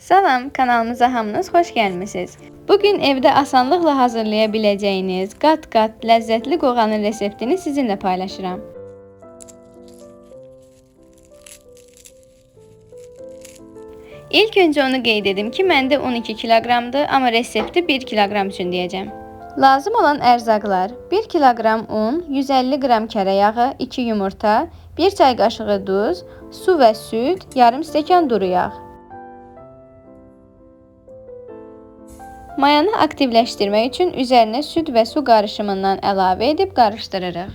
Salam, kanalımıza hamınız xoş gəlmisiniz. Bugün evdə asanlıqla hazırlaya biləcəyiniz qat-qat ləzzətli qoğanın reseptini sizinlə paylaşıram. İlk öncə onu qeyd edim ki, məndə 12 kiloqramdır, amma resepti 1 kiloqram üçün deyəcəm. Lazım olan ərzaqlar: 1 kiloqram un, 150 qram kərə yağı, 2 yumurta, 1 çay qaşığı duz, su və süd, yarım stəkan duru yağ. Mayanı aktivləşdirmək üçün üzərinə süd və su qarışımından əlavə edib qarışdırırıq.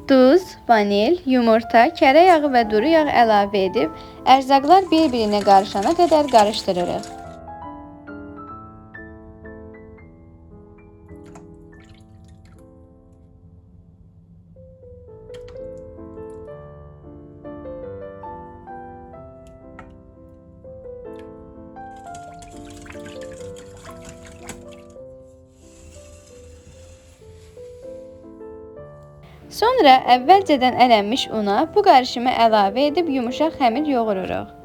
Duz, vanil, yumurta, kərə yağı və duru yağ əlavə edib ərzaqlar bir-birinə qarışana qədər qarışdırırıq. Sonra əvvəlcədən ələnmiş una bu qarışımı əlavə edib yumuşaq xəmir yoğururuq.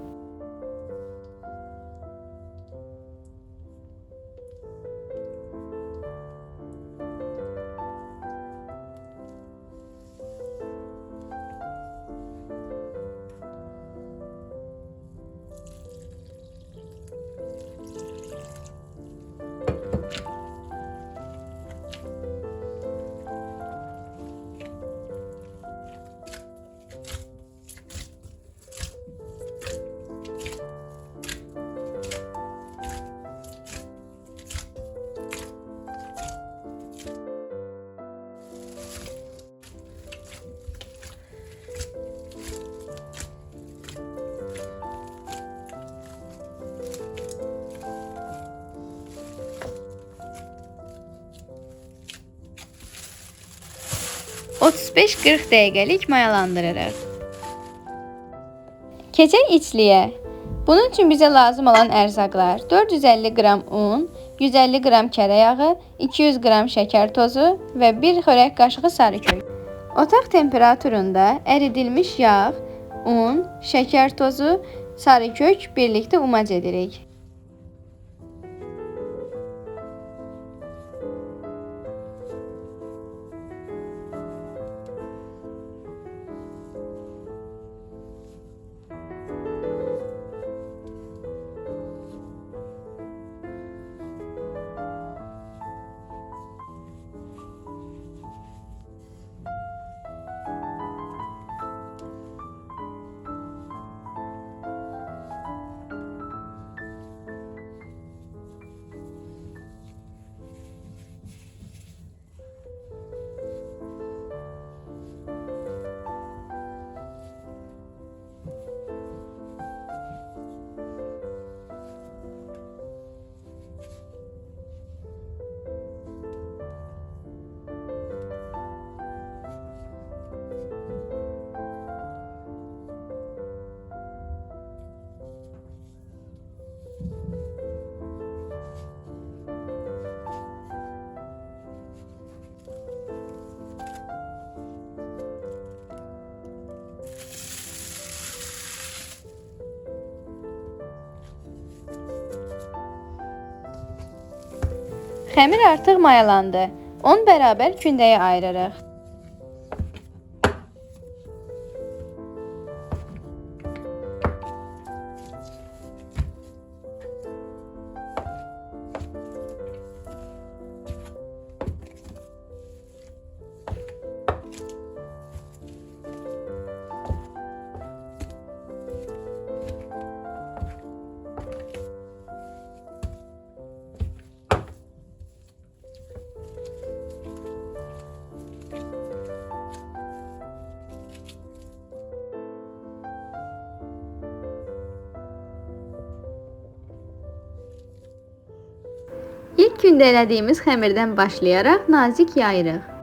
...35-40 dəqiqəlik mayalandırırıq. Keçək içliyə. Bunun üçün bizə lazım olan ərzaqlar: 450 qram un, 150 qram kərə yağı, 200 qram şəkər tozu və 1 xörək qaşığı sarı kök. Otaq temperaturunda əridilmiş yağ, un, şəkər tozu, sarı kök birlikdə umac edirik. Xəmir artıq mayalandı. 10 bərabər kündəyə ayırırıq. kündələdiyimiz xəmirdən başlayaraq nazik yayırıq.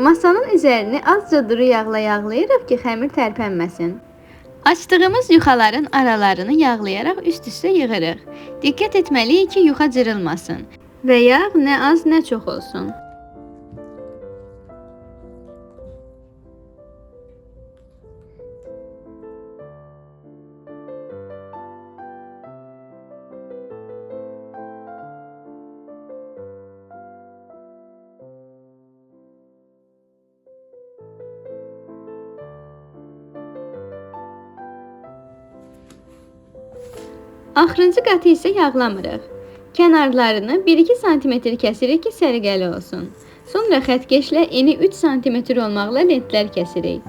Masanın üzərini azca duru yağla yağlayırıq ki, xəmir tərpənməsin. Açdığımız yuxaların aralarını yağlayaraq üst-üstə yığırıq. Diqqət etməliyik ki, yuxa cırılmasın və yağ nə az, nə çox olsun. Axırıncı qatı isə yağlamırıq. Kənarlarını 1-2 sm kəsirik ki, səliqəli olsun. Sonra xətkeşlə eni 3 sm olmaqla lentlər kəsirik.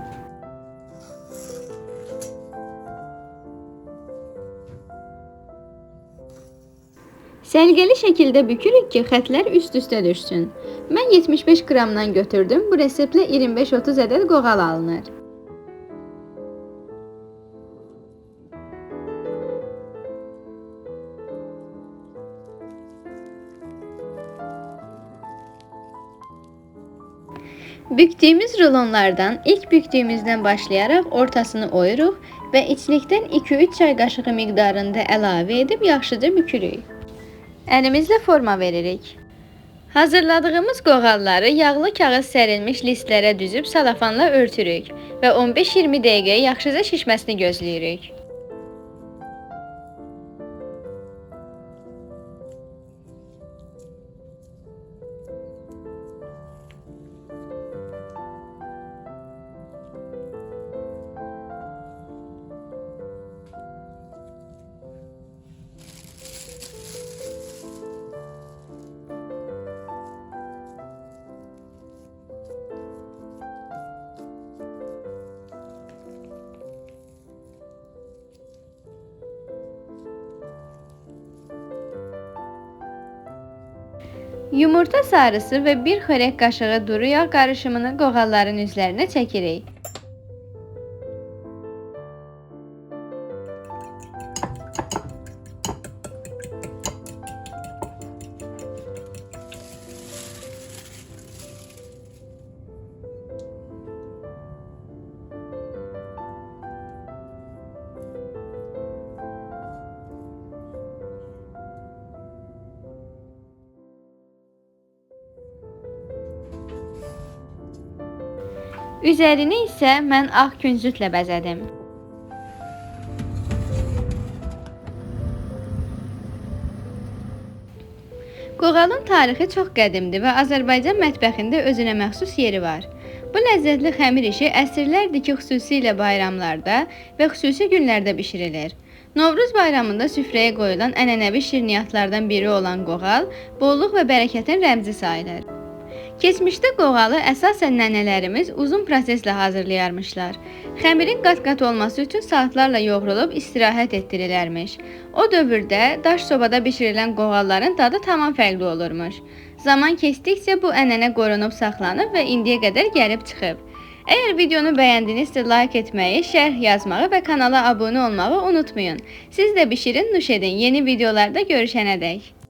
Səliqəli şəkildə bükürük ki, xətlər üst-üstə düşsün. Mən 75 qramdan götürdüm. Bu reseptlə 25-30 ədəd qoğal alınır. Büktüyümüz rulonlardan ilk büktüyümüzdən başlayaraq ortasını oyuruq və içlikdən 2-3 çay qaşığı miqdarında əlavə edib yaxşıca bükürük. Əlimizlə forma veririk. Hazırladığımız qoğalları yağlı kağız sərilmiş listlərə düzüb salafanla örtürük və 15-20 dəqiqə yaxşıca şişməsini gözləyirik. Yumurta sarısı və 1 xörək qaşığı duru yağ qarışımını qoğalların üzərinə çəkirik. Üzərini isə mən ağ küncütlə bəzədim. Qoğalın tarixi çox qədimdir və Azərbaycan mətbəxində özünə məxsus yeri var. Bu ləzzətli xəmir işi əsrlərdir ki, xüsusilə bayramlarda və xüsusi günlərdə bişirilir. Novruz bayramında süfrəyə qoyulan ənənəvi şirniyyatlardan biri olan qoğal, bolluq və bərəkətin rəmzi sayılır. Keçmişdə qoğalı əsasən nənələrimiz uzun proseslə hazırlayarmışlar. Xəmirin qat-qat olması üçün saatlarla yoğrulub istirahət etdirilərmiş. O dövrdə daş sobada bişirilən qoğalların dadı tamam fərqli olurmuş. Zaman keçdikcə bu ənənə qorunub saxlanıb və indiyə qədər gəlib çıxıb. Eğer videonu beğendinizsə like etmeyi, şərh yazmağı və kanala abone olmağı unutmayın. Siz də bişirin, nuş edin. Yeni videolarda görüşənədək.